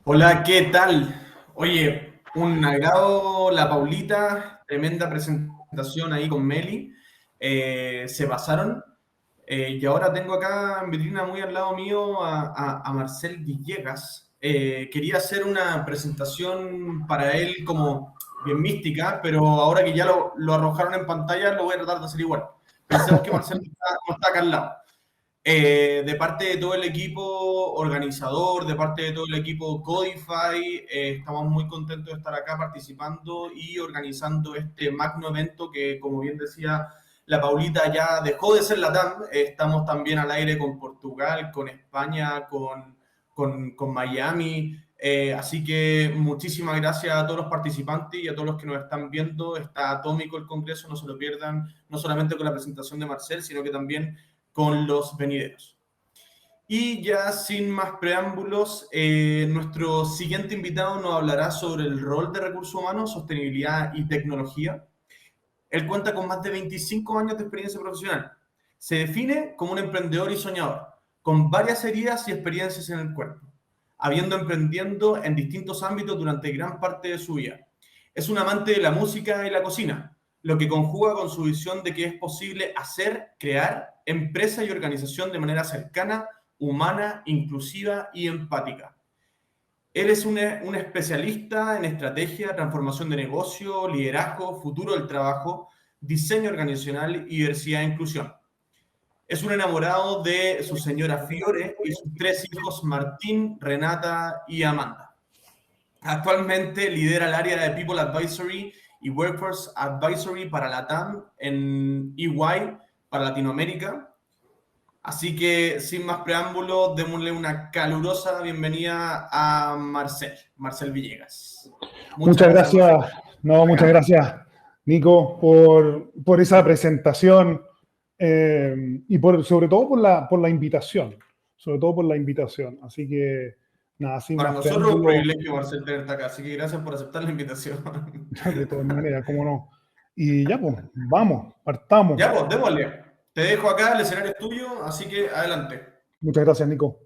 Hola, ¿qué tal? Oye, un agrado la Paulita, tremenda presentación ahí con Meli. Se pasaron. Y ahora tengo acá en vitrina muy al lado mío a Marcel Villegas. Quería hacer una presentación para él como bien mística, pero ahora que ya lo arrojaron en pantalla, lo voy a tratar de hacer igual. Pensemos que Marcel no está acá al lado. De parte de todo el equipo organizador, de parte de todo el equipo Codify, estamos muy contentos de estar acá participando y organizando este magno evento que, como bien decía la Paulita, ya dejó de ser LATAM. Estamos también al aire con Portugal, con España, con Miami. Así que muchísimas gracias a todos los participantes y a todos los que nos están viendo. Está atómico el congreso, no se lo pierdan, no solamente con la presentación de Marcel, sino que también con los venideros. Y ya sin más preámbulos, nuestro siguiente invitado nos hablará sobre el rol de recursos humanos, sostenibilidad y tecnología. Él cuenta con más de 25 años de experiencia profesional. Se define como un emprendedor y soñador, con varias heridas y experiencias en el cuerpo, habiendo emprendiendo en distintos ámbitos durante gran parte de su vida. Es un amante de la música y la cocina, lo que conjuga con su visión de que es posible hacer, crear empresa y organización de manera cercana, humana, inclusiva y empática. Él es un especialista en estrategia, transformación de negocio, liderazgo, futuro del trabajo, diseño organizacional y diversidad e inclusión. Es un enamorado de su señora Fiore y sus tres hijos Martín, Renata y Amanda. Actualmente lidera el área de People Advisory y Workforce Advisory para LATAM en EY para Latinoamérica. Así que, sin más preámbulos, démosle una calurosa bienvenida a Marcel Villegas. Muchas Muchas gracias, Marcel, gracias, no, por muchas acá. gracias, Nico, por esa presentación y sobre todo sobre todo por la invitación. Así que, nada, sin Para más nosotros es un preámbulos, privilegio, Marcel, tenerte acá, así que gracias por aceptar la invitación. de todas maneras, cómo no. Y ya, pues, vamos, partamos. Ya, pues, démosle. Te dejo acá, el escenario es tuyo, así que adelante. Muchas gracias, Nico.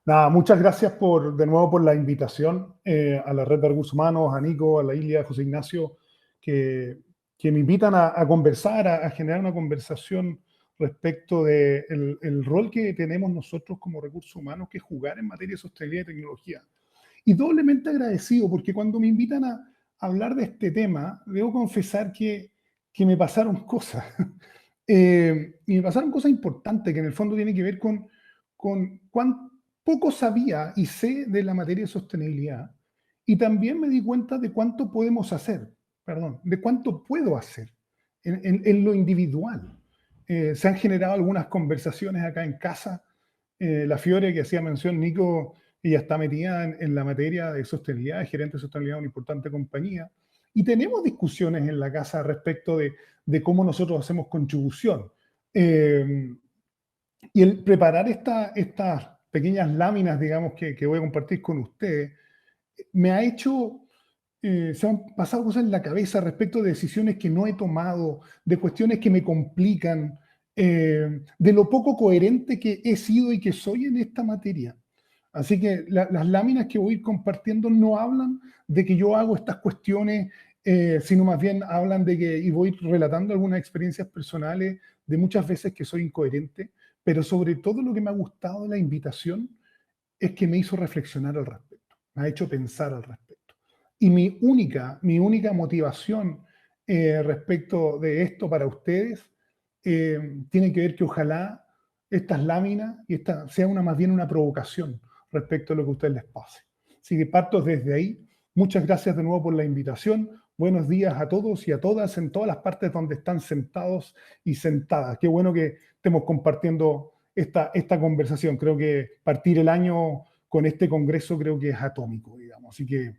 Nada, muchas gracias de nuevo por la invitación a la Red de Recursos Humanos, a Nico, a la Ilia, a José Ignacio, que, que me invitan a conversar, a generar una conversación respecto del el rol que tenemos nosotros como recursos humanos que jugar en materia de sostenibilidad y tecnología. Y doblemente agradecido porque cuando me invitan a hablar de este tema, debo confesar que me pasaron cosas. Y me pasaron cosas importantes que en el fondo tienen que ver con cuán poco sabía y sé de la materia de sostenibilidad. Y también me di cuenta de cuánto podemos hacer, perdón, de cuánto puedo hacer en lo individual. Se han generado algunas conversaciones acá en casa. La Fiore, que hacía mención, Nico, ella está metida en la materia de sostenibilidad, es gerente de sostenibilidad de una importante compañía. Y tenemos discusiones en la casa respecto de cómo nosotros hacemos contribución. Eh, y el preparar estas pequeñas láminas, digamos, que voy a compartir con ustedes, me ha hecho, se han pasado cosas en la cabeza respecto de decisiones que no he tomado, de cuestiones que me complican, de lo poco coherente que he sido y que soy en esta materia. Así que las láminas que voy a ir compartiendo no hablan de que yo hago estas cuestiones, sino más bien hablan de que, y voy relatando algunas experiencias personales de muchas veces que soy incoherente, pero sobre todo lo que me ha gustado de la invitación es que me hizo reflexionar al respecto, me ha hecho pensar al respecto. Y mi única motivación respecto de esto para ustedes tiene que ver que ojalá estas láminas y esta sea más bien una provocación respecto a lo que a ustedes les pase. Así que parto desde ahí. Muchas gracias de nuevo por la invitación. Buenos días a todos y a todas en todas las partes donde están sentados y sentadas. Qué bueno que estemos compartiendo esta conversación. Creo que partir el año con este congreso creo que es atómico, digamos. Así que,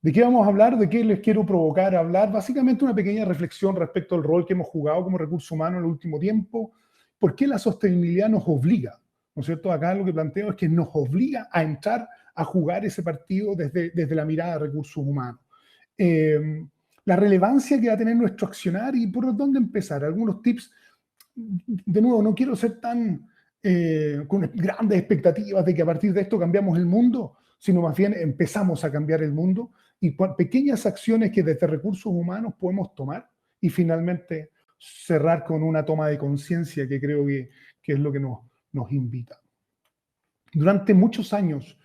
¿de qué vamos a hablar? ¿De qué les quiero provocar a hablar? Básicamente una pequeña reflexión respecto al rol que hemos jugado como recurso humano en el último tiempo. ¿Por qué la sostenibilidad nos obliga? ¿No es cierto? Acá lo que planteo es que nos obliga a entrar a jugar ese partido desde la mirada de recursos humanos. La relevancia que va a tener nuestro accionar y por dónde empezar. Algunos tips. De nuevo, no quiero ser tan con grandes expectativas de que a partir de esto cambiamos el mundo, sino más bien empezamos a cambiar el mundo y pequeñas acciones que desde recursos humanos podemos tomar y finalmente cerrar con una toma de conciencia que creo que es lo que nos invita. Durante muchos años,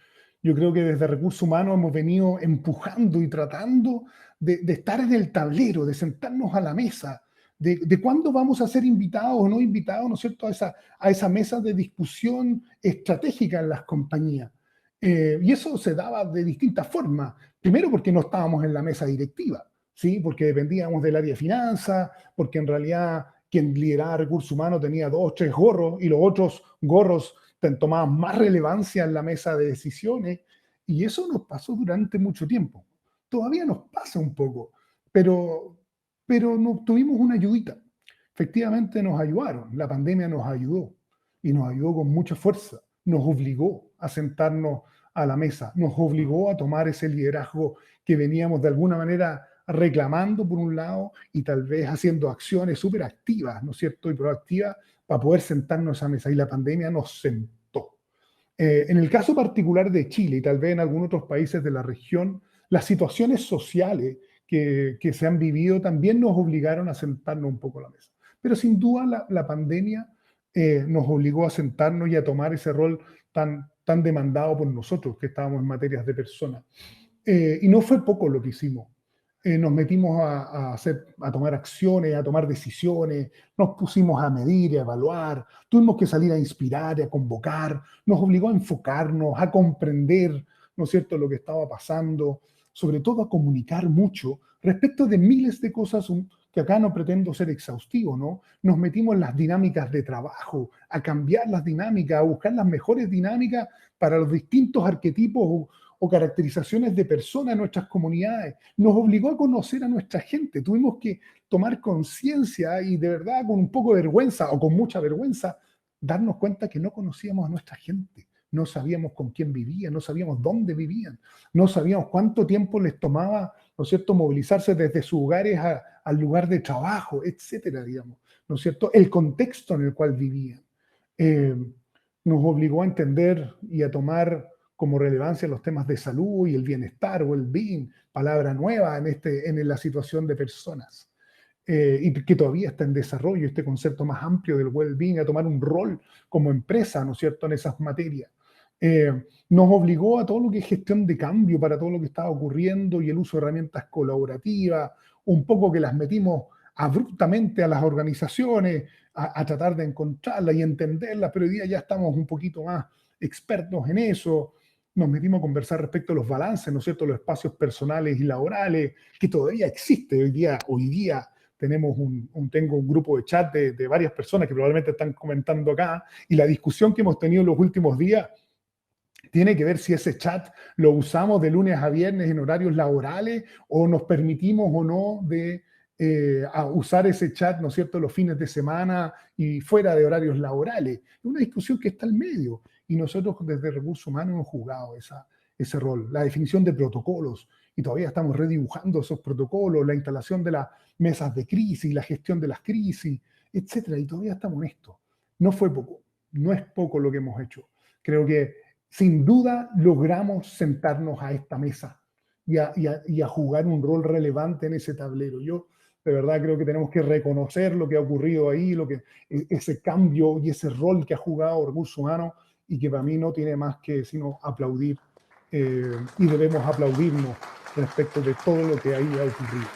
yo creo que desde recursos humanos hemos venido empujando y tratando de estar en el tablero, de sentarnos a la mesa, de cuándo vamos a ser invitados o no invitados, ¿no es cierto?, a esa mesa de discusión estratégica en las compañías. Y eso se daba de distintas formas. Primero porque no estábamos en la mesa directiva, ¿sí? Porque dependíamos del área de finanzas, porque en realidad quien lideraba recursos humanos tenía 2 o 3 gorros y los otros gorros tomaban más relevancia en la mesa de decisiones. Y eso nos pasó durante mucho tiempo. Todavía nos pasa un poco, pero no tuvimos una ayudita. Efectivamente nos ayudaron, la pandemia nos ayudó y nos ayudó con mucha fuerza, nos obligó a sentarnos a la mesa, nos obligó a tomar ese liderazgo que veníamos de alguna manera reclamando por un lado y tal vez haciendo acciones súper activas, ¿no es cierto?, y proactivas para poder sentarnos a esa mesa y la pandemia nos sentó. En el caso particular de Chile y tal vez en algunos otros países de la región, las situaciones sociales que se han vivido también nos obligaron a sentarnos un poco a la mesa. Pero sin duda la pandemia nos obligó a sentarnos y a tomar ese rol tan demandado por nosotros, que estábamos en materias de personas. Y no fue poco lo que hicimos. Nos metimos a tomar acciones, a tomar decisiones, nos pusimos a medir, a evaluar, tuvimos que salir a inspirar, a convocar, nos obligó a enfocarnos, a comprender, ¿no es cierto?, lo que estaba pasando, sobre todo a comunicar mucho respecto de miles de cosas que acá no pretendo ser exhaustivo, ¿no? Nos metimos en las dinámicas de trabajo, a cambiar las dinámicas, a buscar las mejores dinámicas para los distintos arquetipos o caracterizaciones de personas en nuestras comunidades. Nos obligó a conocer a nuestra gente. Tuvimos que tomar conciencia y de verdad con un poco de vergüenza o con mucha vergüenza darnos cuenta que no conocíamos a nuestra gente. No sabíamos con quién vivían, no sabíamos dónde vivían, no sabíamos cuánto tiempo les tomaba, ¿no es cierto?, movilizarse desde sus hogares al lugar de trabajo, etcétera, digamos, ¿no es cierto?, el contexto en el cual vivían. Nos obligó a entender y a tomar como relevancia los temas de salud y el bienestar o el being, palabra nueva en la situación de personas. Y que todavía está en desarrollo este concepto más amplio del well-being, a tomar un rol como empresa, ¿no es cierto?, en esas materias. Nos obligó a todo lo que es gestión de cambio para todo lo que estaba ocurriendo y el uso de herramientas colaborativas, un poco que las metimos abruptamente a las organizaciones, a tratar de encontrarlas y entenderlas, pero hoy día ya estamos un poquito más expertos en eso. Nos metimos a conversar respecto a los balances, ¿no es cierto?, los espacios personales y laborales, que todavía existe hoy día tengo un grupo de chat de varias personas que probablemente están comentando acá, y la discusión que hemos tenido en los últimos días tiene que ver si ese chat lo usamos de lunes a viernes en horarios laborales o nos permitimos o no de a usar ese chat, ¿no es cierto?, los fines de semana y fuera de horarios laborales. Es una discusión que está al medio y nosotros desde Recursos Humanos hemos jugado ese rol. La definición de protocolos y todavía estamos redibujando esos protocolos, la instalación de las mesas de crisis, la gestión de las crisis, etcétera. Y todavía estamos en esto. No fue poco, no es poco lo que hemos hecho. Creo que sin duda logramos sentarnos a esta mesa y a jugar un rol relevante en ese tablero. Yo de verdad creo que tenemos que reconocer lo que ha ocurrido ahí, ese cambio y ese rol que ha jugado Recursos Humanos y que para mí no tiene más que sino aplaudir y debemos aplaudirnos respecto de todo lo que ahí ha ocurrido.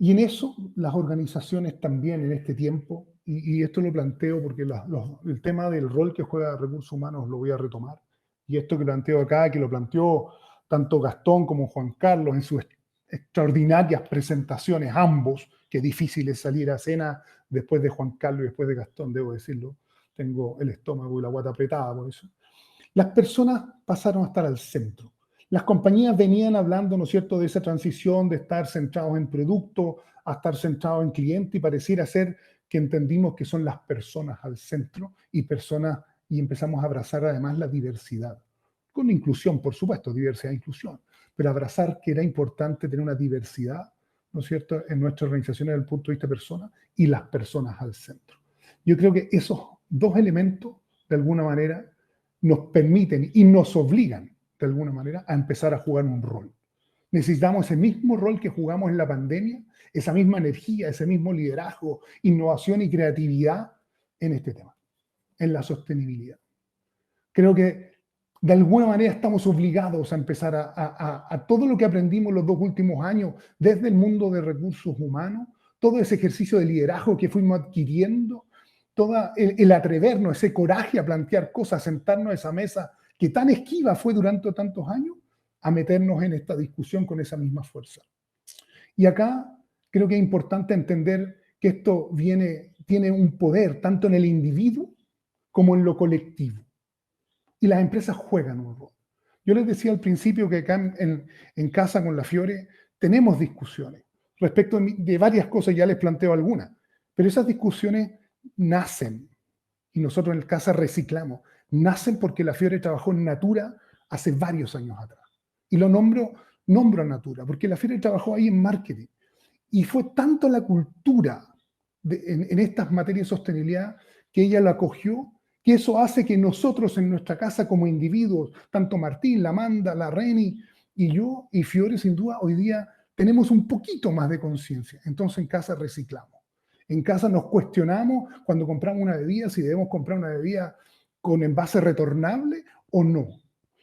Y en eso las organizaciones también en este tiempo, y esto lo planteo porque el tema del rol que juega Recursos Humanos lo voy a retomar, y esto que planteo acá, que lo planteó tanto Gastón como Juan Carlos en sus extraordinarias presentaciones, ambos, que difícil es salir a cena después de Juan Carlos y después de Gastón, debo decirlo, tengo el estómago y la guata apretada por eso. Las personas pasaron a estar al centro. Las compañías venían hablando, ¿no es cierto?, de esa transición de estar centrados en producto a estar centrados en cliente y pareciera ser que entendimos que son las personas al centro y empezamos a abrazar además la diversidad. Con inclusión, por supuesto, diversidad e inclusión, pero abrazar que era importante tener una diversidad, ¿no es cierto?, en nuestras organizaciones desde el punto de vista de personas y las personas al centro. Yo creo que esos dos elementos, de alguna manera, nos permiten y nos obligan, de alguna manera, a empezar a jugar un rol. Necesitamos ese mismo rol que jugamos en la pandemia, esa misma energía, ese mismo liderazgo, innovación y creatividad en este tema, en la sostenibilidad. Creo que de alguna manera estamos obligados a empezar a todo lo que aprendimos los 2 últimos años desde el mundo de recursos humanos, todo ese ejercicio de liderazgo que fuimos adquiriendo, todo el atrevernos, ese coraje a plantear cosas, sentarnos a esa mesa que tan esquiva fue durante tantos años, a meternos en esta discusión con esa misma fuerza. Y acá creo que es importante entender que esto tiene un poder tanto en el individuo como en lo colectivo. Y las empresas juegan un rol. Yo les decía al principio que acá en casa con la Fiore tenemos discusiones respecto de varias cosas, ya les planteo algunas, pero esas discusiones nacen, y nosotros en casa reciclamos, nacen porque la Fiore trabajó en Natura hace varios años atrás. Y lo nombro a Natura, porque la Fiore trabajó ahí en marketing. Y fue tanto la cultura en estas materias de sostenibilidad que ella la acogió, que eso hace que nosotros en nuestra casa como individuos, tanto Martín, la Amanda, la Reni y yo y Fiore sin duda, hoy día tenemos un poquito más de conciencia. Entonces en casa reciclamos. En casa nos cuestionamos cuando compramos una bebida si debemos comprar una bebida con envase retornable o no.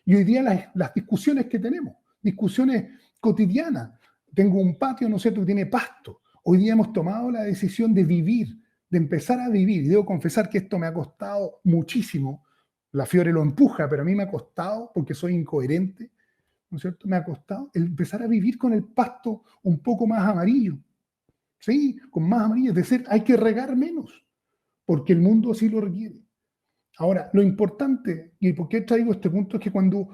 Y hoy día las discusiones que tenemos, discusiones cotidianas. Tengo un patio, ¿no es cierto?, que tiene pasto. Hoy día hemos tomado la decisión de vivir, de empezar a vivir. Y debo confesar que esto me ha costado muchísimo. La Fiore lo empuja, pero a mí me ha costado, porque soy incoherente, ¿no es cierto? Me ha costado el empezar a vivir con el pasto un poco más amarillo. Sí, con más amarillo. Es decir, hay que regar menos, porque el mundo así lo requiere. Ahora, lo importante, y por qué traigo este punto, es que cuando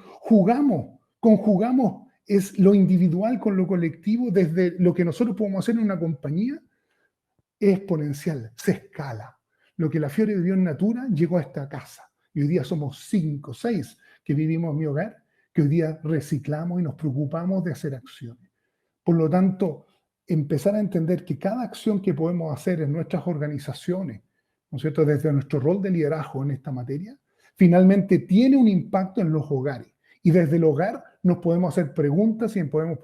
conjugamos es lo individual con lo colectivo, desde lo que nosotros podemos hacer en una compañía, es exponencial, se escala. Lo que la Fiore vivió en Natura llegó a esta casa. Y hoy día somos 5, 6 que vivimos en mi hogar, que hoy día reciclamos y nos preocupamos de hacer acciones. Por lo tanto, empezar a entender que cada acción que podemos hacer en nuestras organizaciones, ¿no es cierto?, desde nuestro rol de liderazgo en esta materia, finalmente tiene un impacto en los hogares. Y desde el hogar nos podemos hacer preguntas y podemos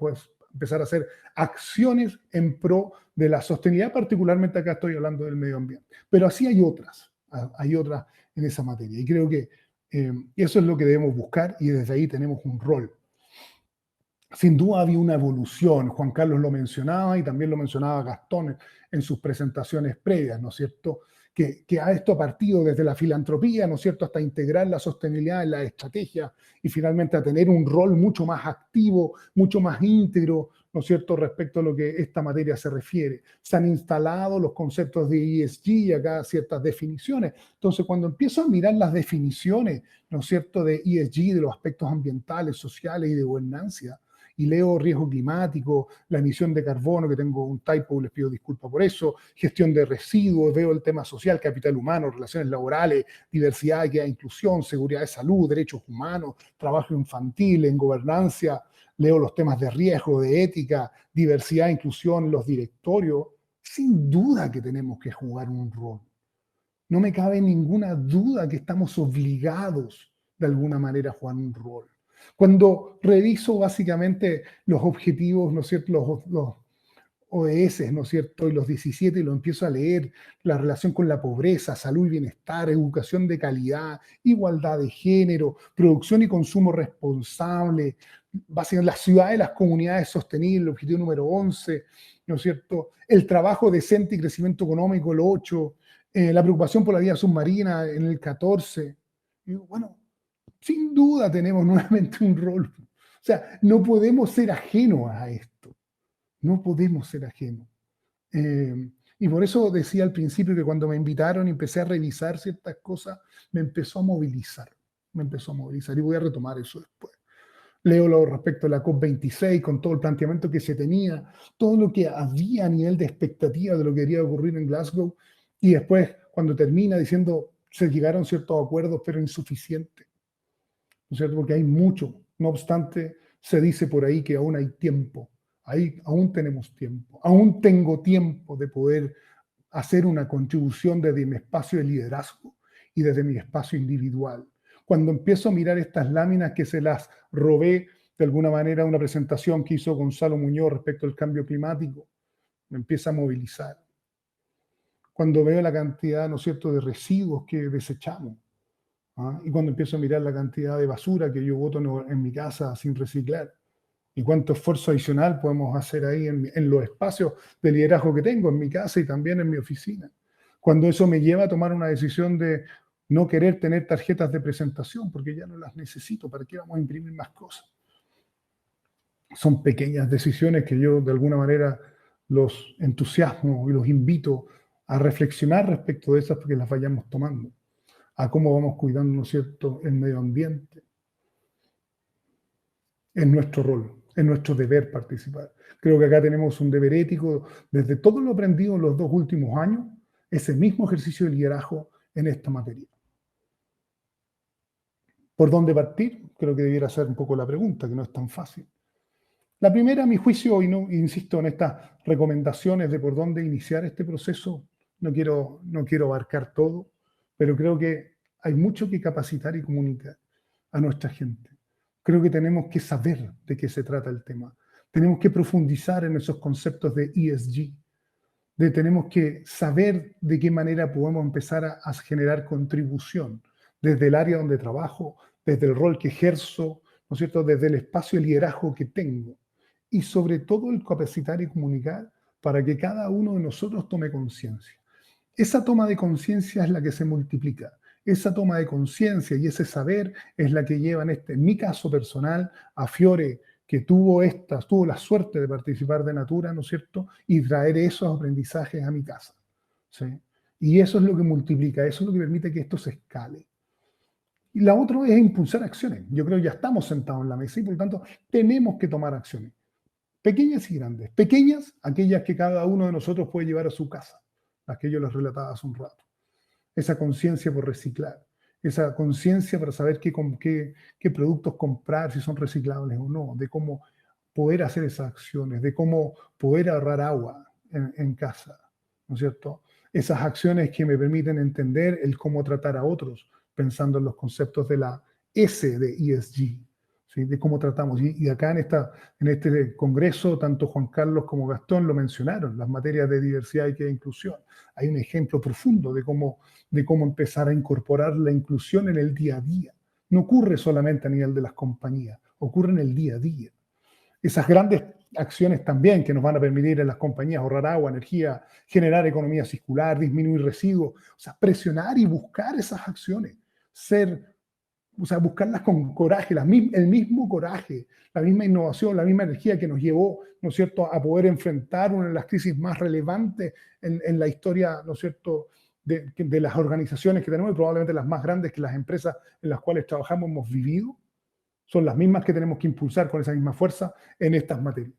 empezar a hacer acciones en pro de la sostenibilidad, particularmente acá estoy hablando del medio ambiente. Pero así hay otras en esa materia. Y creo que eso es lo que debemos buscar y desde ahí tenemos un rol. Sin duda había una evolución, Juan Carlos lo mencionaba y también lo mencionaba Gastón en sus presentaciones previas, ¿no es cierto?, que a esto ha partido desde la filantropía, ¿no es cierto?, hasta integrar la sostenibilidad en la estrategia y finalmente a tener un rol mucho más activo, mucho más íntegro, ¿no es cierto?, respecto a lo que esta materia se refiere. Se han instalado los conceptos de ESG y acá ciertas definiciones. Entonces, cuando empiezo a mirar las definiciones, ¿no es cierto?, de ESG, de los aspectos ambientales, sociales y de gobernanza, y leo riesgo climático, la emisión de carbono, que tengo un typo, les pido disculpas por eso, gestión de residuos, veo el tema social, capital humano, relaciones laborales, diversidad, equidad e inclusión, seguridad de salud, derechos humanos, trabajo infantil, en gobernanza, leo los temas de riesgo, de ética, diversidad e inclusión, los directorios. Sin duda que tenemos que jugar un rol. No me cabe ninguna duda que estamos obligados de alguna manera a jugar un rol. Cuando reviso básicamente los objetivos, ¿no es cierto?, los ODS, ¿no es cierto?, y los 17, y lo empiezo a leer, la relación con la pobreza, salud y bienestar, educación de calidad, igualdad de género, producción y consumo responsable, básicamente las ciudades y las comunidades sostenibles, el objetivo número 11, ¿no es cierto?, el trabajo decente y crecimiento económico, el 8, la preocupación por la vida submarina en el 14. Y bueno, sin duda tenemos nuevamente un rol. O sea, no podemos ser ajenos a esto. No podemos ser ajenos. Y por eso decía al principio que cuando me invitaron y empecé a revisar ciertas cosas, me empezó a movilizar. Me empezó a movilizar y voy a retomar eso después. Leo lo respecto a la COP26, con todo el planteamiento que se tenía, todo lo que había a nivel de expectativa de lo que quería ocurrir en Glasgow, y después cuando termina diciendo se llegaron ciertos acuerdos, pero insuficientes. ¿No es cierto? Porque hay mucho. No obstante, se dice por ahí que aún hay tiempo. Ahí aún tenemos tiempo. Aún tengo tiempo de poder hacer una contribución desde mi espacio de liderazgo y desde mi espacio individual. Cuando empiezo a mirar estas láminas que se las robé de alguna manera una presentación que hizo Gonzalo Muñoz respecto al cambio climático, me empieza a movilizar. Cuando veo la cantidad, ¿no es cierto?, de residuos que desechamos, ¿ah? Y cuando empiezo a mirar la cantidad de basura que yo boto en mi casa sin reciclar, y cuánto esfuerzo adicional podemos hacer ahí en los espacios de liderazgo que tengo, en mi casa y también en mi oficina. Cuando eso me lleva a tomar una decisión de no querer tener tarjetas de presentación, porque ya no las necesito, ¿para qué vamos a imprimir más cosas? Son pequeñas decisiones que yo de alguna manera los entusiasmo y los invito a reflexionar respecto de esas porque las vayamos tomando, a cómo vamos cuidando, ¿no es cierto?, el medio ambiente. Es nuestro rol, es nuestro deber participar. Creo que acá tenemos un deber ético desde todo lo aprendido en los 2 últimos años, ese mismo ejercicio de liderazgo en esta materia. ¿Por dónde partir? Creo que debiera ser un poco la pregunta, que no es tan fácil. La primera, a mi juicio, y no, insisto en estas recomendaciones de por dónde iniciar este proceso, no quiero abarcar todo, pero creo que hay mucho que capacitar y comunicar a nuestra gente. Creo que tenemos que saber de qué se trata el tema. Tenemos que profundizar en esos conceptos de ESG. Tenemos que saber de qué manera podemos empezar a generar contribución desde el área donde trabajo, desde el rol que ejerzo, ¿no es cierto?, desde el espacio de liderazgo que tengo. Y sobre todo el capacitar y comunicar para que cada uno de nosotros tome conciencia. Esa toma de conciencia es la que se multiplica. Esa toma de conciencia y ese saber es la que lleva, en mi caso personal, a Fiore, que tuvo la suerte de participar de Natura, ¿no es cierto?, y traer esos aprendizajes a mi casa, ¿sí? Y eso es lo que multiplica, eso es lo que permite que esto se escale. Y la otra es impulsar acciones. Yo creo que ya estamos sentados en la mesa y por lo tanto tenemos que tomar acciones. Pequeñas y grandes. Pequeñas, aquellas que cada uno de nosotros puede llevar a su casa, las que yo les relataba hace un rato. Esa conciencia por reciclar, esa conciencia para saber qué productos comprar, si son reciclables o no, de cómo poder hacer esas acciones, de cómo poder ahorrar agua en casa, ¿no es cierto? Esas acciones que me permiten entender el cómo tratar a otros, pensando en los conceptos de la S de ESG, ¿sí? De cómo tratamos. Y acá en este congreso, tanto Juan Carlos como Gastón lo mencionaron, las materias de diversidad y inclusión. Hay un ejemplo profundo de cómo empezar a incorporar la inclusión en el día a día. No ocurre solamente a nivel de las compañías, ocurre en el día a día. Esas grandes acciones también que nos van a permitir en las compañías ahorrar agua, energía, generar economía circular, disminuir residuos, o sea, presionar y buscar esas acciones, buscarlas con coraje, el mismo coraje, la misma innovación, la misma energía que nos llevó, ¿no es cierto?, a poder enfrentar una de las crisis más relevantes en la historia, ¿no es cierto?, de las organizaciones que tenemos y probablemente las más grandes que las empresas en las cuales trabajamos hemos vivido, son las mismas que tenemos que impulsar con esa misma fuerza en estas materias.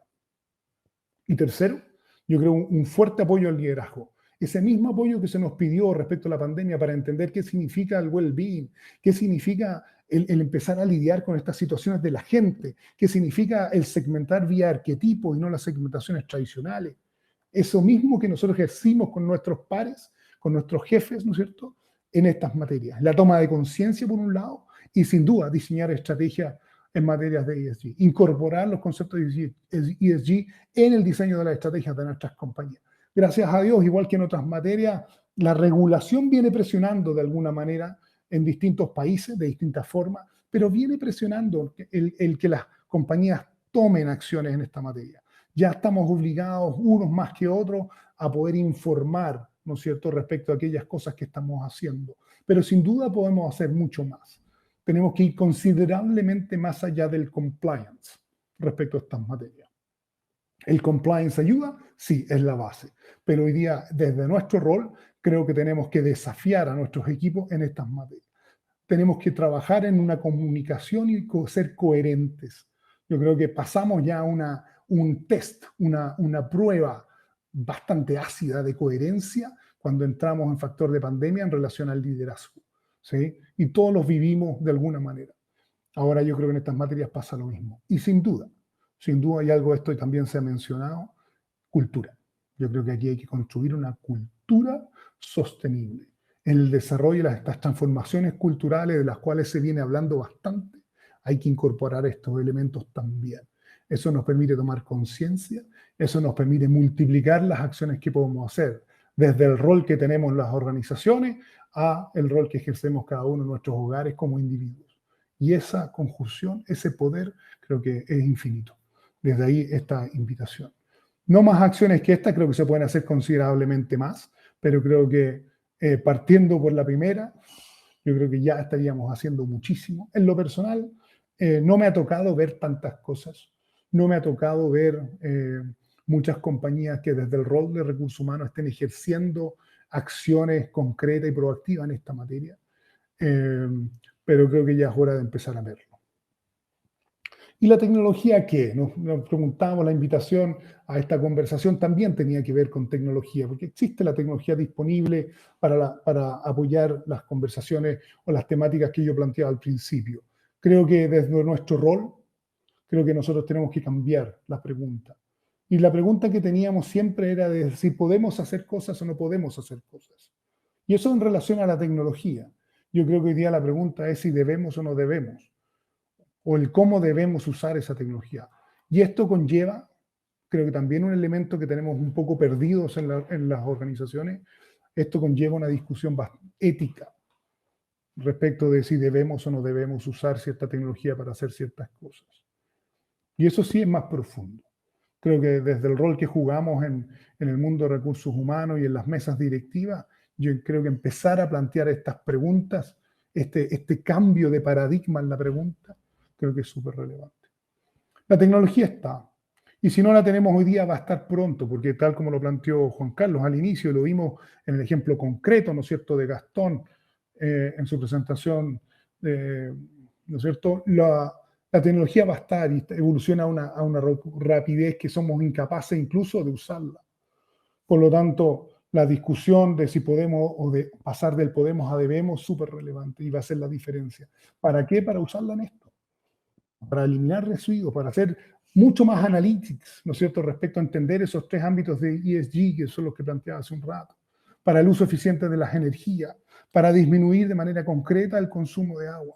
Y tercero, yo creo un fuerte apoyo al liderazgo. Ese mismo apoyo que se nos pidió respecto a la pandemia para entender qué significa el well-being, qué significa el empezar a lidiar con estas situaciones de la gente, qué significa el segmentar vía arquetipos y no las segmentaciones tradicionales. Eso mismo que nosotros ejercimos con nuestros pares, con nuestros jefes, ¿no es cierto?, en estas materias. La toma de conciencia, por un lado, y sin duda diseñar estrategias en materias de ESG. Incorporar los conceptos de ESG en el diseño de las estrategias de nuestras compañías. Gracias a Dios, igual que en otras materias, la regulación viene presionando de alguna manera en distintos países, de distintas formas, pero viene presionando el que las compañías tomen acciones en esta materia. Ya estamos obligados, unos más que otros, a poder informar, ¿no es cierto?, respecto a aquellas cosas que estamos haciendo. Pero sin duda podemos hacer mucho más. Tenemos que ir considerablemente más allá del compliance respecto a estas materias. ¿El compliance ayuda? Sí, es la base. Pero hoy día, desde nuestro rol, creo que tenemos que desafiar a nuestros equipos en estas materias. Tenemos que trabajar en una comunicación y ser coherentes. Yo creo que pasamos ya un test, una prueba bastante ácida de coherencia cuando entramos en factor de pandemia en relación al liderazgo, ¿sí? Y todos los vivimos de alguna manera. Ahora yo creo que en estas materias pasa lo mismo. Y sin duda hay algo de esto y también se ha mencionado, cultura. Yo creo que aquí hay que construir una cultura cultura sostenible. En el desarrollo de estas transformaciones culturales de las cuales se viene hablando bastante, hay que incorporar estos elementos también. Eso nos permite tomar conciencia, eso nos permite multiplicar las acciones que podemos hacer, desde el rol que tenemos en las organizaciones a el rol que ejercemos cada uno en nuestros hogares como individuos. Y esa conjunción, ese poder, creo que es infinito. Desde ahí esta invitación. No más acciones que esta, creo que se pueden hacer considerablemente más, pero creo que partiendo por la primera, yo creo que ya estaríamos haciendo muchísimo. En lo personal, no me ha tocado ver tantas cosas, no me ha tocado ver muchas compañías que desde el rol de recursos humanos estén ejerciendo acciones concretas y proactivas en esta materia, pero creo que ya es hora de empezar a verlo. ¿Y la tecnología qué? Nos preguntábamos, la invitación a esta conversación también tenía que ver con tecnología, porque existe la tecnología disponible para apoyar las conversaciones o las temáticas que yo planteaba al principio. Creo que desde nuestro rol, creo que nosotros tenemos que cambiar la pregunta. Y la pregunta que teníamos siempre era de si podemos hacer cosas o no podemos hacer cosas. Y eso en relación a la tecnología. Yo creo que hoy día la pregunta es si debemos o no debemos, o el cómo debemos usar esa tecnología. Y esto conlleva, creo que también un elemento que tenemos un poco perdidos en las organizaciones, esto conlleva una discusión ética respecto de si debemos o no debemos usar cierta tecnología para hacer ciertas cosas. Y eso sí es más profundo. Creo que desde el rol que jugamos en el mundo de recursos humanos y en las mesas directivas, yo creo que empezar a plantear estas preguntas, este cambio de paradigma en la pregunta, creo que es súper relevante. La tecnología está, y si no la tenemos hoy día va a estar pronto, porque tal como lo planteó Juan Carlos al inicio, lo vimos en el ejemplo concreto, ¿no es cierto?, de Gastón en su presentación, ¿no es cierto?, la tecnología va a estar y evoluciona a una rapidez que somos incapaces incluso de usarla. Por lo tanto, la discusión de si podemos o de pasar del podemos a debemos es súper relevante y va a ser la diferencia. ¿Para qué? Para usarla en esto. Para eliminar residuos, para hacer mucho más analytics, ¿no es cierto?, respecto a entender esos 3 ámbitos de ESG, que son los que planteaba hace un rato, para el uso eficiente de las energías, para disminuir de manera concreta el consumo de agua,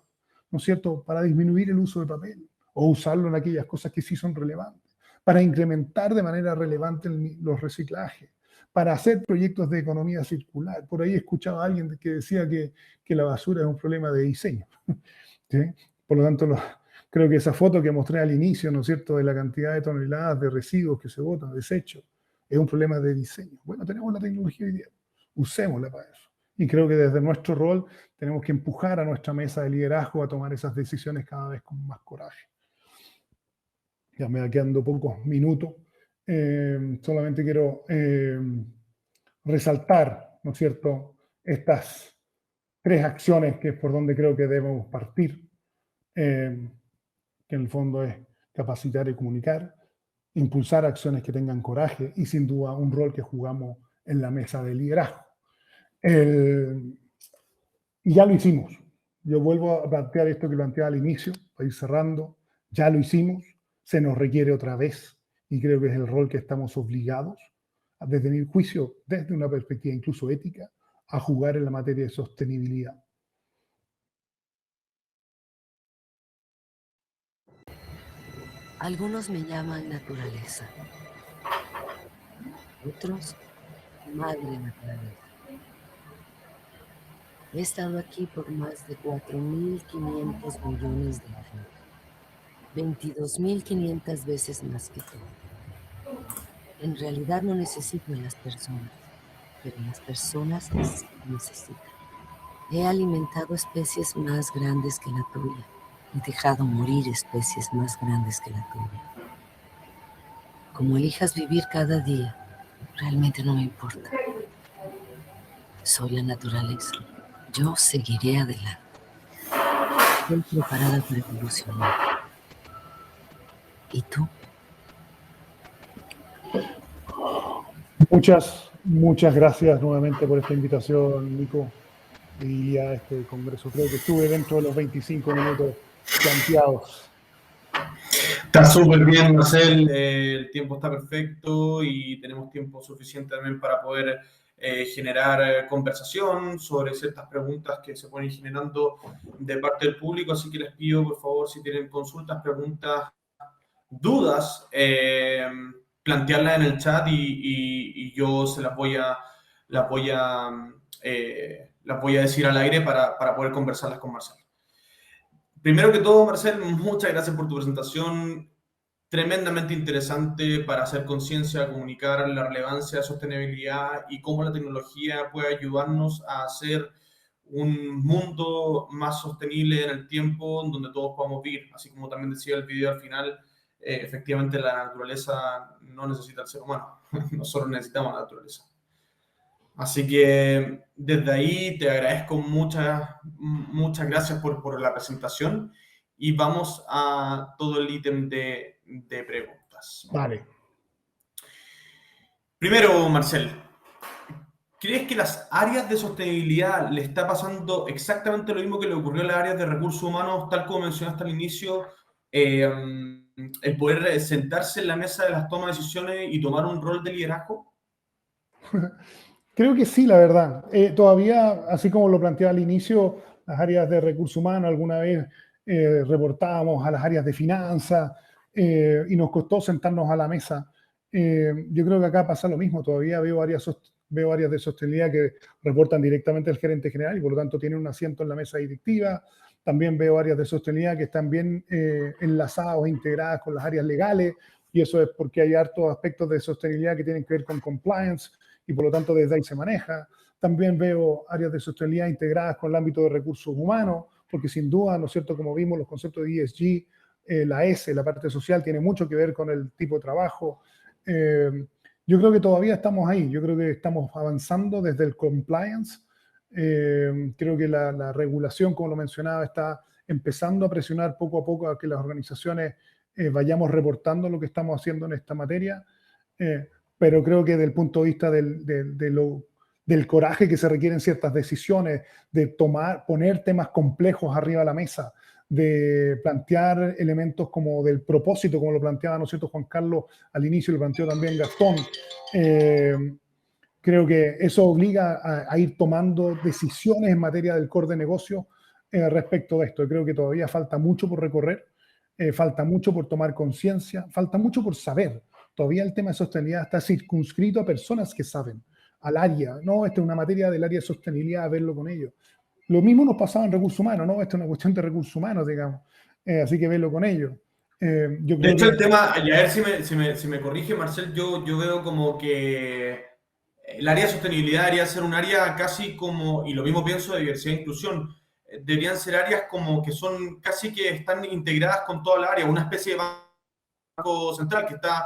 ¿no es cierto?, para disminuir el uso de papel, o usarlo en aquellas cosas que sí son relevantes, para incrementar de manera relevante los reciclajes, para hacer proyectos de economía circular. Por ahí escuchaba a alguien que decía que la basura es un problema de diseño. ¿Sí? Por lo tanto, creo que esa foto que mostré al inicio, ¿no es cierto?, de la cantidad de toneladas de residuos que se botan, desechos, es un problema de diseño. Bueno, tenemos la tecnología hoy día, usémosla para eso. Y creo que desde nuestro rol tenemos que empujar a nuestra mesa de liderazgo a tomar esas decisiones cada vez con más coraje. Ya me va quedando pocos minutos. Solamente quiero resaltar, ¿no es cierto?, estas 3 acciones que es por donde creo que debemos partir. Que en el fondo es capacitar y comunicar, impulsar acciones que tengan coraje y sin duda un rol que jugamos en la mesa de liderazgo. Y ya lo hicimos. Yo vuelvo a plantear esto que planteaba al inicio, para ir cerrando. Ya lo hicimos, se nos requiere otra vez y creo que es el rol que estamos obligados, desde mi juicio, desde una perspectiva incluso ética, a jugar en la materia de sostenibilidad. Algunos me llaman naturaleza, otros madre naturaleza. He estado aquí por más de 4.500 millones de años, 22.500 veces más que tú. En realidad no necesito a las personas, pero las personas sí necesitan. He alimentado especies más grandes que la tuya. He dejado morir especies más grandes que la tuya. Como elijas vivir cada día, realmente no me importa. Soy la naturaleza. Yo seguiré adelante. Estoy preparada para evolucionar. ¿Y tú? Muchas gracias nuevamente por esta invitación, Nico, y a este congreso. Creo que estuve dentro de los 25 minutos planteados. Está súper bien, Marcel. El tiempo está perfecto y tenemos tiempo suficiente también para poder generar conversación sobre ciertas preguntas que se pueden ir generando de parte del público, así que les pido, por favor, si tienen consultas, preguntas, dudas, plantearlas en el chat y yo se las voy a, las voy a decir al aire para poder conversarlas con Marcel. Primero que todo, Marcel, muchas gracias por tu presentación, tremendamente interesante para hacer conciencia, comunicar la relevancia de sostenibilidad y cómo la tecnología puede ayudarnos a hacer un mundo más sostenible en el tiempo, donde todos podamos vivir. Así como también decía el video al final, efectivamente la naturaleza no necesita al ser humano, nosotros necesitamos la naturaleza. Así que desde ahí te agradezco muchas gracias por la presentación y vamos a todo el ítem de preguntas. Vale. Primero, Marcel, ¿crees que las áreas de sostenibilidad le está pasando exactamente lo mismo que le ocurrió a las áreas de recursos humanos, tal como mencionaste al inicio? El poder sentarse en la mesa de las tomas de decisiones y tomar un rol de liderazgo. Creo que sí, la verdad. Todavía, así como lo planteaba al inicio, las áreas de recursos humanos, alguna vez reportábamos a las áreas de finanzas y nos costó sentarnos a la mesa. Yo creo que acá pasa lo mismo. Todavía veo áreas de sostenibilidad que reportan directamente al gerente general y por lo tanto tienen un asiento en la mesa directiva. También veo áreas de sostenibilidad que están bien enlazadas o integradas con las áreas legales y eso es porque hay hartos aspectos de sostenibilidad que tienen que ver con compliance y por lo tanto desde ahí se maneja. También veo áreas de sostenibilidad integradas con el ámbito de recursos humanos, porque sin duda, ¿no es cierto?, como vimos, los conceptos de ESG, la S, la parte social, tiene mucho que ver con el tipo de trabajo. Yo creo que todavía estamos ahí, yo creo que estamos avanzando desde el compliance. Creo que la regulación, como lo mencionaba, está empezando a presionar poco a poco a que las organizaciones vayamos reportando lo que estamos haciendo en esta materia. Pero creo que desde el punto de vista del coraje que se requieren ciertas decisiones, de poner temas complejos arriba de la mesa, de plantear elementos como del propósito, como lo planteaba, ¿no es cierto?, Juan Carlos al inicio, lo planteó también Gastón. Creo que eso obliga a ir tomando decisiones en materia del core de negocio respecto de esto. Creo que todavía falta mucho por recorrer, falta mucho por tomar conciencia, falta mucho por saber. Todavía el tema de sostenibilidad está circunscrito a personas que saben, al área. No, esta es una materia del área de sostenibilidad, verlo con ellos. Lo mismo nos pasaba en recursos humanos, ¿no? Esta es una cuestión de recursos humanos, digamos. Así que verlo con ellos. Yo creo de hecho, el tema, y a ver si me corrige, Marcel, yo veo como que el área de sostenibilidad debería ser un área casi como, y lo mismo pienso de diversidad e inclusión, deberían ser áreas como que son casi que están integradas con toda la área, una especie de banco central que está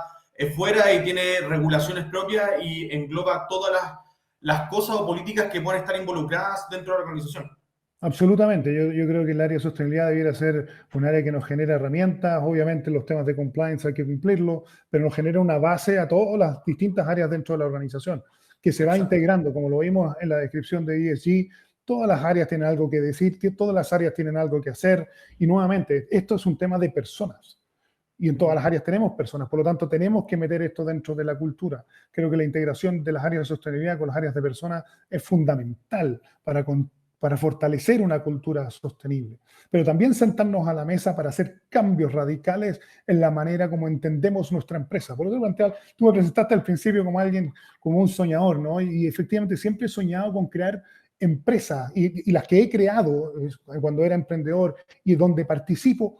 fuera y tiene regulaciones propias y engloba todas las cosas o políticas que pueden estar involucradas dentro de la organización. Absolutamente, yo creo que el área de sostenibilidad debiera ser un área que nos genera herramientas, obviamente los temas de compliance hay que cumplirlo, pero nos genera una base a todas las distintas áreas dentro de la organización, que se va integrando, como lo vimos en la descripción de ESG, todas las áreas tienen algo que decir, todas las áreas tienen algo que hacer, y nuevamente, esto es un tema de personas, y en todas las áreas tenemos personas, por lo tanto tenemos que meter esto dentro de la cultura. Creo que la integración de las áreas de sostenibilidad con las áreas de personas es fundamental para fortalecer una cultura sostenible, pero también sentarnos a la mesa para hacer cambios radicales en la manera como entendemos nuestra empresa. Por eso tú me presentaste al principio como alguien, como un soñador, ¿no? Y efectivamente siempre he soñado con crear empresas y las que he creado cuando era emprendedor y donde participo,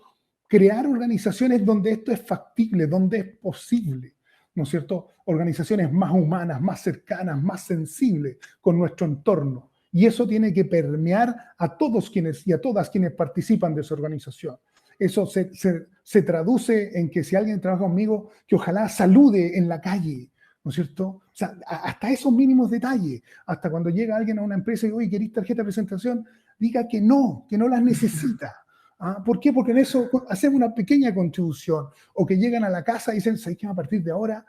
crear organizaciones donde esto es factible, donde es posible, ¿no es cierto? Organizaciones más humanas, más cercanas, más sensibles con nuestro entorno. Y eso tiene que permear a todos quienes y a todas quienes participan de esa organización. Eso se traduce en que si alguien trabaja conmigo, que ojalá salude en la calle, ¿no es cierto? O sea, hasta esos mínimos detalles, hasta cuando llega alguien a una empresa y dice, oye, ¿querés tarjeta de presentación? Diga que no las necesita. ¿Ah? ¿Por qué? Porque en eso hacemos una pequeña contribución. O que llegan a la casa y dicen, ¿sabes qué? A partir de ahora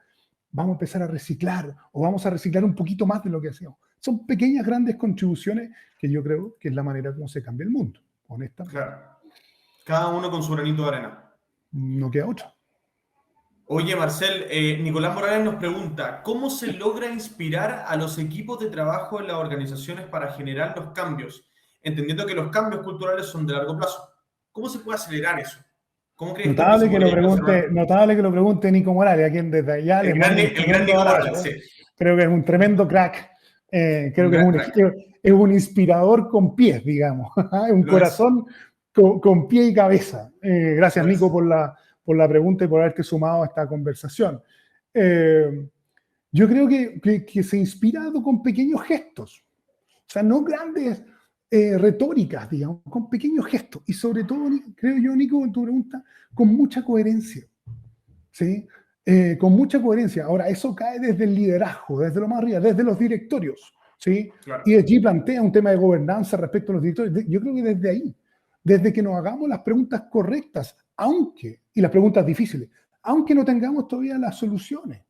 vamos a empezar a reciclar o vamos a reciclar un poquito más de lo que hacemos. Son pequeñas, grandes contribuciones que yo creo que es la manera como se cambia el mundo, honestamente. Claro. Cada uno con su granito de arena. No queda otra. Oye, Marcel, Nicolás Morales nos pregunta, ¿cómo se logra inspirar a los equipos de trabajo en las organizaciones para generar los cambios? Entendiendo que los cambios culturales son de largo plazo. ¿Cómo se puede acelerar eso? ¿Cómo crees tú que se podría observar? Notable que lo pregunte Nico Morales, a quien desde allá le mando un El gran tremendo Nico abrazo. Morales, sí. Creo que es un tremendo crack. Creo que es un inspirador con pies, digamos. Es un corazón con pie y cabeza. Gracias, Nico, por la pregunta y por haberte sumado a esta conversación. Yo creo que se ha inspirado con pequeños gestos. O sea, no grandes retóricas, digamos, con pequeños gestos. Y sobre todo, creo yo, Nico, en tu pregunta, con mucha coherencia. ¿Sí? Con mucha coherencia. Ahora, eso cae desde el liderazgo, desde lo más arriba, desde los directorios. ¿Sí? Claro. Y allí plantea un tema de gobernanza respecto a los directorios. Yo creo que desde ahí, desde que nos hagamos las preguntas correctas, y las preguntas difíciles, aunque no tengamos todavía las soluciones,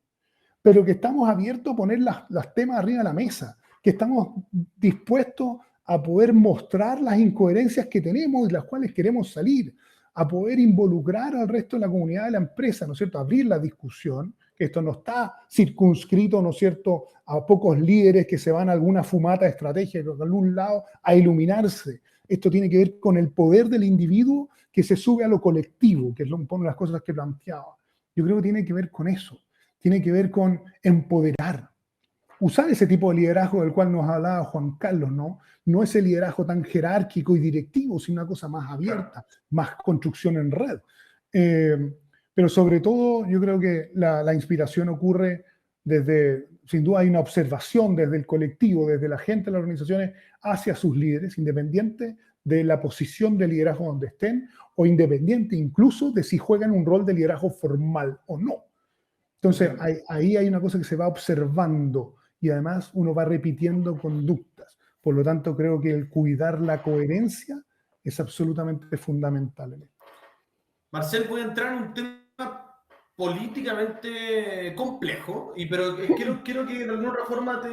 pero que estamos abiertos a poner los temas arriba de la mesa, que estamos dispuestos a poder mostrar las incoherencias que tenemos y las cuales queremos salir, a poder involucrar al resto de la comunidad de la empresa, ¿no es cierto?, abrir la discusión, que esto no está circunscrito, ¿no es cierto?, a pocos líderes que se van a alguna fumata de estrategia de algún lado a iluminarse. Esto tiene que ver con el poder del individuo que se sube a lo colectivo, que es una de las cosas que planteaba. Yo creo que tiene que ver con eso. Tiene que ver con empoderar, usar ese tipo de liderazgo del cual nos hablaba Juan Carlos, ¿no? No ese liderazgo tan jerárquico y directivo, sino una cosa más abierta, más construcción en red. Pero sobre todo, yo creo que la inspiración ocurre desde, sin duda hay una observación desde el colectivo, desde la gente de las organizaciones hacia sus líderes, independiente de la posición de liderazgo donde estén, o independiente incluso de si juegan un rol de liderazgo formal o no. Entonces, ahí hay una cosa que se va observando y además uno va repitiendo conductas. Por lo tanto, creo que el cuidar la coherencia es absolutamente fundamental. Marcel, voy a entrar en un tema políticamente complejo, pero quiero que de alguna forma te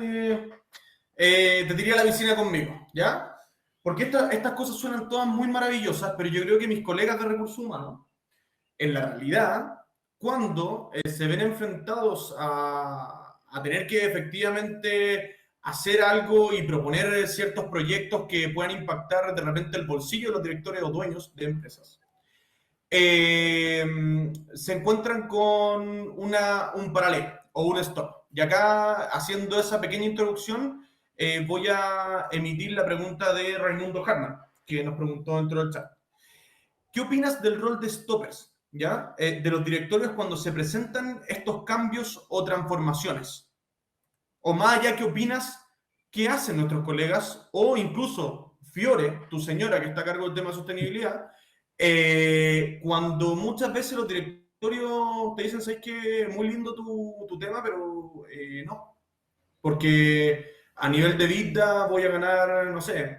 tiré a la piscina conmigo, ¿ya? Porque estas cosas suenan todas muy maravillosas, pero yo creo que mis colegas de recursos humanos, en la realidad, cuando se ven enfrentados a tener que efectivamente hacer algo y proponer ciertos proyectos que puedan impactar de repente el bolsillo de los directores o dueños de empresas, se encuentran con un paralelo o un stop. Y acá, haciendo esa pequeña introducción, voy a emitir la pregunta de Raimundo Hartmann, que nos preguntó dentro del chat. ¿Qué opinas del rol de stoppers, ¿ya? De los directorios cuando se presentan estos cambios o transformaciones? O más allá, ¿qué opinas? ¿Qué hacen nuestros colegas? O incluso Fiore, tu señora que está a cargo del tema de sostenibilidad, cuando muchas veces los directorios te dicen, ¿sabes qué? Muy lindo tu tema, pero no. Porque a nivel de vida voy a ganar, no sé,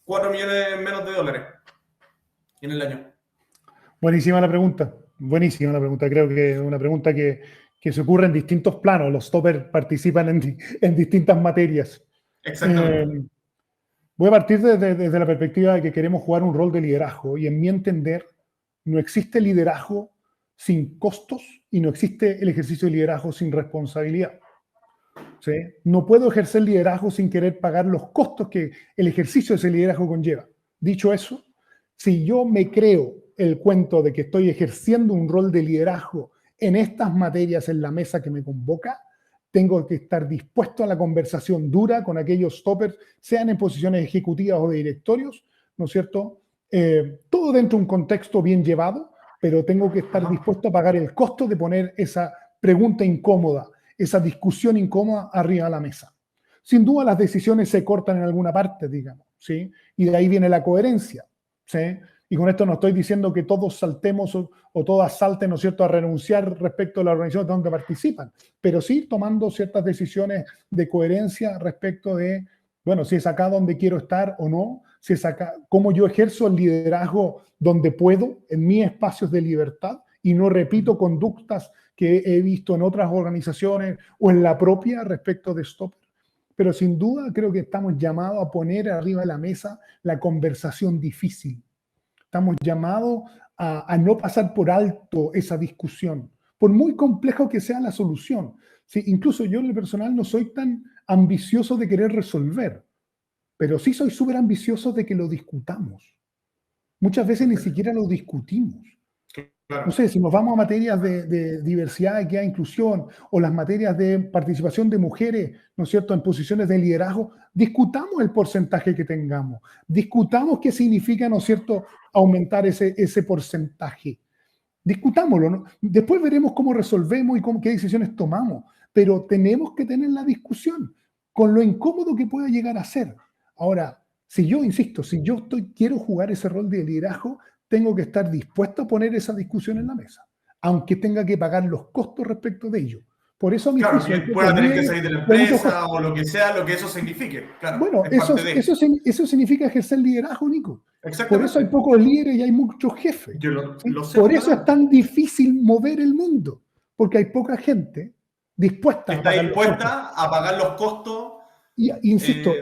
4 millones menos de dólares en el año. Buenísima la pregunta. Buenísima la pregunta. Creo que es una pregunta que se ocurre en distintos planos. Los toppers participan en distintas materias. Exactamente. Voy a partir desde la perspectiva de que queremos jugar un rol de liderazgo y en mi entender no existe liderazgo sin costos y no existe el ejercicio de liderazgo sin responsabilidad. ¿Sí? No puedo ejercer liderazgo sin querer pagar los costos que el ejercicio de ese liderazgo conlleva. Dicho eso, si yo me creo el cuento de que estoy ejerciendo un rol de liderazgo en estas materias en la mesa que me convoca, tengo que estar dispuesto a la conversación dura con aquellos toppers, sean en posiciones ejecutivas o de directorios, ¿no es cierto? Todo dentro de un contexto bien llevado, pero tengo que estar dispuesto a pagar el costo de poner esa pregunta incómoda, esa discusión incómoda arriba de la mesa. Sin duda las decisiones se cortan en alguna parte, digamos, ¿sí? Y de ahí viene la coherencia, ¿sí? Y con esto no estoy diciendo que todos saltemos o todas salten, ¿no es cierto?, a renunciar respecto a la organización donde participan, pero sí tomando ciertas decisiones de coherencia respecto de, bueno, si es acá donde quiero estar o no, si es acá, cómo yo ejerzo el liderazgo donde puedo, en mis espacios de libertad, y no repito conductas que he visto en otras organizaciones o en la propia respecto de Stopper. Pero sin duda creo que estamos llamados a poner arriba de la mesa la conversación difícil. Estamos llamados a no pasar por alto esa discusión, por muy complejo que sea la solución. Sí, incluso yo en lo personal no soy tan ambicioso de querer resolver, pero sí soy súper ambicioso de que lo discutamos. Muchas veces ni siquiera lo discutimos. Claro. No sé, si nos vamos a materias de diversidad, equidad, inclusión, o las materias de participación de mujeres, ¿no es cierto?, en posiciones de liderazgo, discutamos el porcentaje que tengamos, discutamos qué significa, ¿no es cierto?, aumentar ese porcentaje. Discutámoslo, ¿no? Después veremos cómo resolvemos y qué decisiones tomamos, pero tenemos que tener la discusión con lo incómodo que pueda llegar a ser. Ahora, si yo, insisto, si yo quiero jugar ese rol de liderazgo, tengo que estar dispuesto a poner esa discusión en la mesa, aunque tenga que pagar los costos respecto de ello. Por eso a mi Claro, juicio, que pueda tener que salir de la empresa o lo que sea, lo que eso signifique. Claro, bueno, es parte de eso significa ejercer liderazgo, Nico. Por Exactamente. eso hay pocos líderes y hay muchos jefes. Yo ¿sí? lo sé Por eso es completamente. tan difícil mover el mundo, porque hay poca gente dispuesta Que a está pagar los costos. dispuesta a pagar los costos. Y, insisto,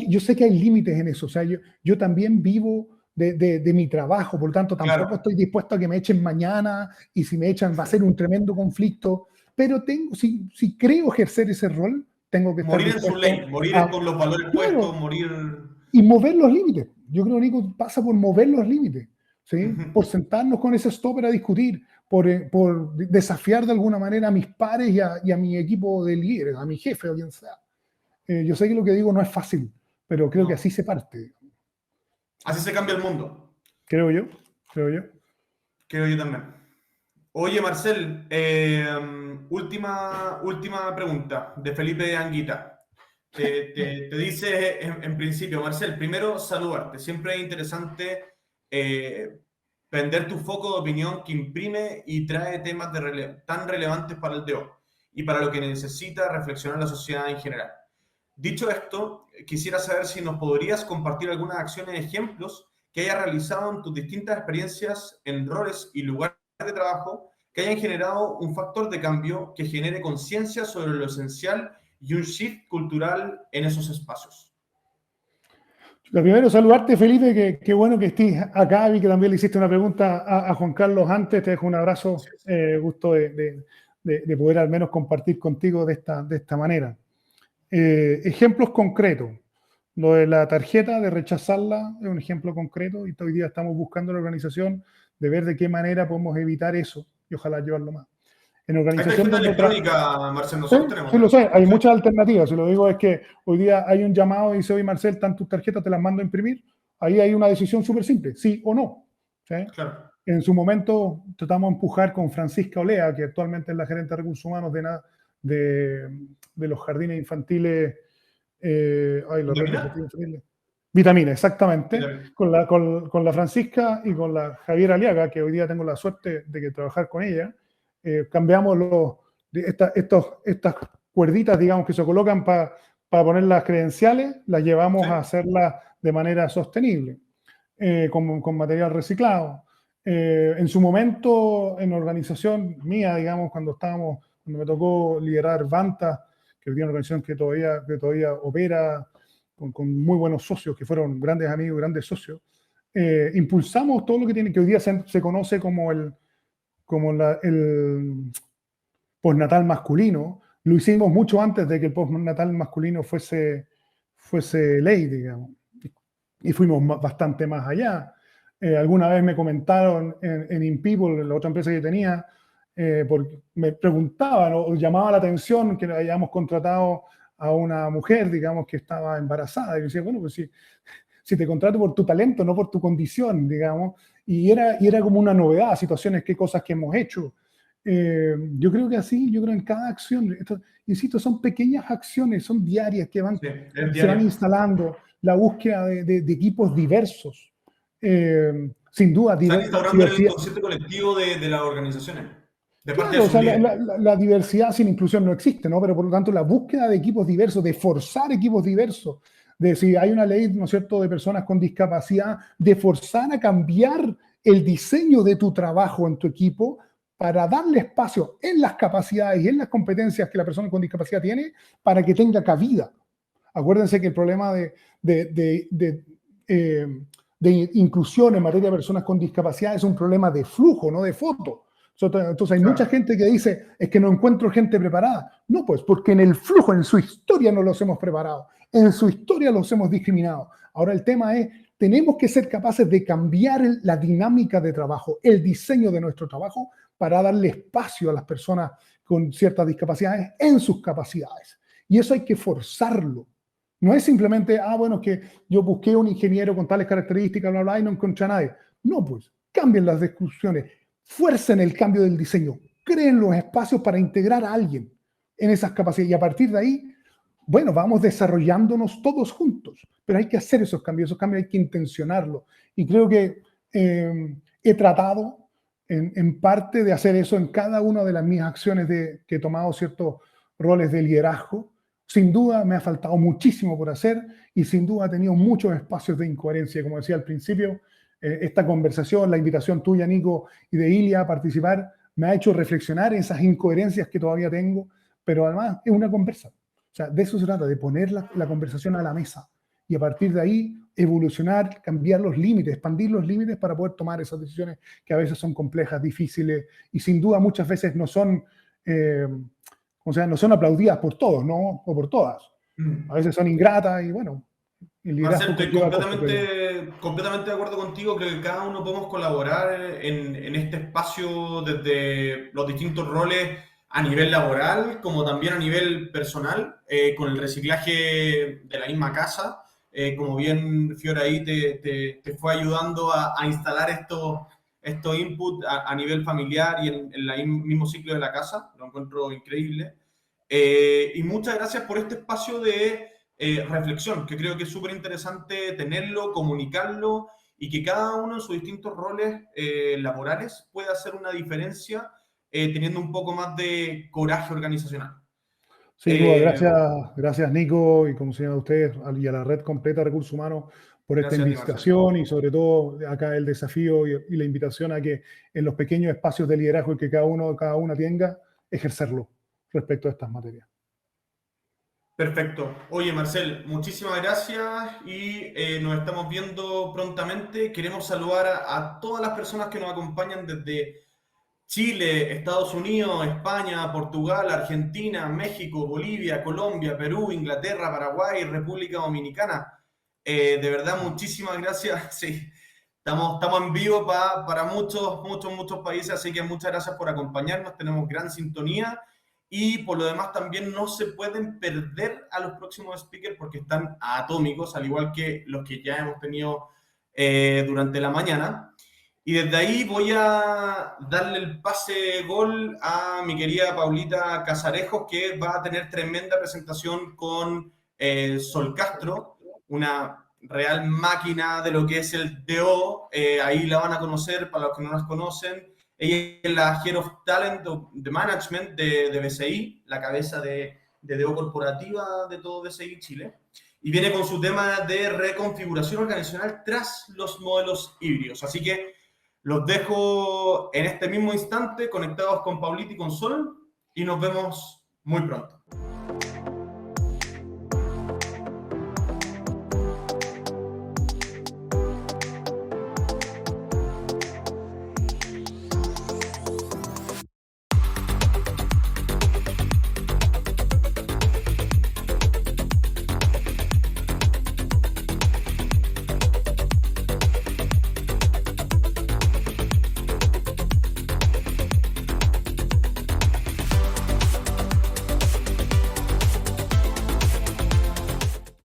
yo sé que hay límites en eso. O sea, yo también vivo de mi trabajo, por lo tanto tampoco Claro. estoy dispuesto a que me echen mañana, y si me echan va a ser un tremendo conflicto. Pero si creo ejercer ese rol, tengo que estar Morir en su dispuesto ley, morir a, con los valores claro, puestos, morir. y mover los límites. Yo creo, Nico, pasa por mover los límites, ¿sí? Por sentarnos con ese stopper a discutir, por desafiar de alguna manera a mis pares y a mi equipo de líderes, a mi jefe o quien sea. Yo sé que lo que digo no es fácil, pero creo que así se parte. Así se cambia el mundo. Creo yo. Creo yo también. Oye, Marcel, última pregunta de Felipe Anguita. Te dice en principio, Marcel, primero saludarte. Siempre es interesante vender tu foco de opinión que imprime y trae temas tan relevantes para el DO y para lo que necesita reflexionar la sociedad en general. Dicho esto, quisiera saber si nos podrías compartir algunas acciones y ejemplos que hayas realizado en tus distintas experiencias en roles y lugares de trabajo que hayan generado un factor de cambio que genere conciencia sobre lo esencial y un shift cultural en esos espacios. Lo primero, saludarte, Felipe, qué bueno que estés acá. Vi que también le hiciste una pregunta a Juan Carlos antes. Te dejo un abrazo, gusto de poder al menos compartir contigo de esta manera. Ejemplos concretos. Lo de la tarjeta, de rechazarla, es un ejemplo concreto, y hoy día estamos buscando la organización de ver de qué manera podemos evitar eso y ojalá llevarlo más. En organización Esta es electrónica, Marcel, nosotros tenemos. Sí, lo sé, hay muchas alternativas. Si lo digo es que hoy día hay un llamado y dice, oye, Marcel, ¿están tus tarjetas, te las mando a imprimir? Ahí hay una decisión súper simple, sí o no. ¿Sí? Claro. En su momento tratamos de empujar con Francisca Olea, que actualmente es la gerente de recursos humanos de los jardines infantiles. Vitamina, exactamente. Vitamina. Con la Francisca y con la Javiera Aliaga, que hoy día tengo la suerte de trabajar con ella, cambiamos estas cuerditas, digamos, que se colocan para poner las credenciales, las llevamos a hacerlas de manera sostenible, con material reciclado. En su momento, en organización mía, digamos, cuando me tocó liderar Vanta, que hoy día es una organización que todavía opera con muy buenos socios, que fueron grandes amigos, grandes socios, impulsamos todo lo que hoy día se conoce como el postnatal masculino. Lo hicimos mucho antes de que el postnatal masculino fuese ley, digamos, y fuimos bastante más allá. Alguna vez me comentaron en InPeople, en la otra empresa que tenía, porque me preguntaban o llamaba la atención que hayamos contratado a una mujer, digamos, que estaba embarazada. Y yo decía, bueno, pues si te contrato por tu talento, no por tu condición, digamos. Y era como una novedad, situaciones, qué cosas que hemos hecho. Yo creo que así, yo creo en cada acción, insisto, son pequeñas acciones, son diarias que se van instalando, la búsqueda de equipos diversos. Sin duda, Están instaurando el concepto colectivo de las organizaciones. Claro, o sea, la diversidad sin inclusión no existe, ¿no? Pero por lo tanto, la búsqueda de equipos diversos, de forzar equipos diversos, de si hay una ley, ¿no es cierto?, de personas con discapacidad, de forzar a cambiar el diseño de tu trabajo en tu equipo para darle espacio en las capacidades y en las competencias que la persona con discapacidad tiene para que tenga cabida. Acuérdense que el problema de de inclusión en materia de personas con discapacidad es un problema de flujo, no de foto. Entonces hay mucha gente que dice, es que no encuentro gente preparada. No, pues, porque en el flujo, en su historia no los hemos preparado, en su historia los hemos discriminado. Ahora el tema es, tenemos que ser capaces de cambiar la dinámica de trabajo, el diseño de nuestro trabajo, para darle espacio a las personas con ciertas discapacidades en sus capacidades. Y eso hay que forzarlo. No es simplemente, bueno, que yo busqué un ingeniero con tales características, bla, bla, y no encontré a nadie. No, pues, cambien las discusiones, fuercen el cambio del diseño, creen los espacios para integrar a alguien en esas capacidades. Y a partir de ahí, bueno, vamos desarrollándonos todos juntos. Pero hay que hacer esos cambios hay que intencionarlos. Y creo que he tratado en parte de hacer eso en cada una de las mis acciones que he tomado ciertos roles de liderazgo. Sin duda me ha faltado muchísimo por hacer y sin duda he tenido muchos espacios de incoherencia. Como decía al principio, esta conversación, la invitación tuya, Nico, y de Ilia a participar, me ha hecho reflexionar en esas incoherencias que todavía tengo, pero además es una conversación. O sea, de eso se trata, de poner la conversación a la mesa y a partir de ahí evolucionar, cambiar los límites, expandir los límites para poder tomar esas decisiones que a veces son complejas, difíciles y sin duda muchas veces no son, no son aplaudidas por todos, ¿no? O por todas. A veces son ingratas y bueno. Marcel, estoy completamente de acuerdo contigo. Creo que cada uno podemos colaborar en este espacio desde los distintos roles a nivel laboral como también a nivel personal, con el reciclaje de la misma casa. Como bien Fiora ahí te fue ayudando a instalar estos inputs a nivel familiar y en el mismo ciclo de la casa. Lo encuentro increíble. Y muchas gracias por este espacio de reflexión, que creo que es súper interesante tenerlo, comunicarlo y que cada uno en sus distintos roles laborales pueda hacer una diferencia teniendo un poco más de coraje organizacional. Sin duda, gracias Nico y como se llama usted y a la red completa de recursos humanos por esta invitación y sobre todo acá el desafío y la invitación a que en los pequeños espacios de liderazgo que cada una tenga, ejercerlo respecto a estas materias. Perfecto. Oye, Marcel, muchísimas gracias y nos estamos viendo prontamente. Queremos saludar a todas las personas que nos acompañan desde Chile, Estados Unidos, España, Portugal, Argentina, México, Bolivia, Colombia, Perú, Inglaterra, Paraguay, República Dominicana. De verdad, muchísimas gracias. Sí, estamos en vivo para muchos países, así que muchas gracias por acompañarnos. Tenemos gran sintonía. Y por lo demás también no se pueden perder a los próximos speakers porque están atómicos, al igual que los que ya hemos tenido durante la mañana. Y desde ahí voy a darle el pase gol a mi querida Paulita Casarejos, que va a tener tremenda presentación con Sol Castro, una real máquina de lo que es el DO. Ahí la van a conocer para los que no las conocen. Ella es la Head of Talent de Management de BCI, la cabeza de DO corporativa de todo BCI Chile. Y viene con su tema de reconfiguración organizacional tras los modelos híbridos. Así que los dejo en este mismo instante conectados con Paulita y con Sol y nos vemos muy pronto.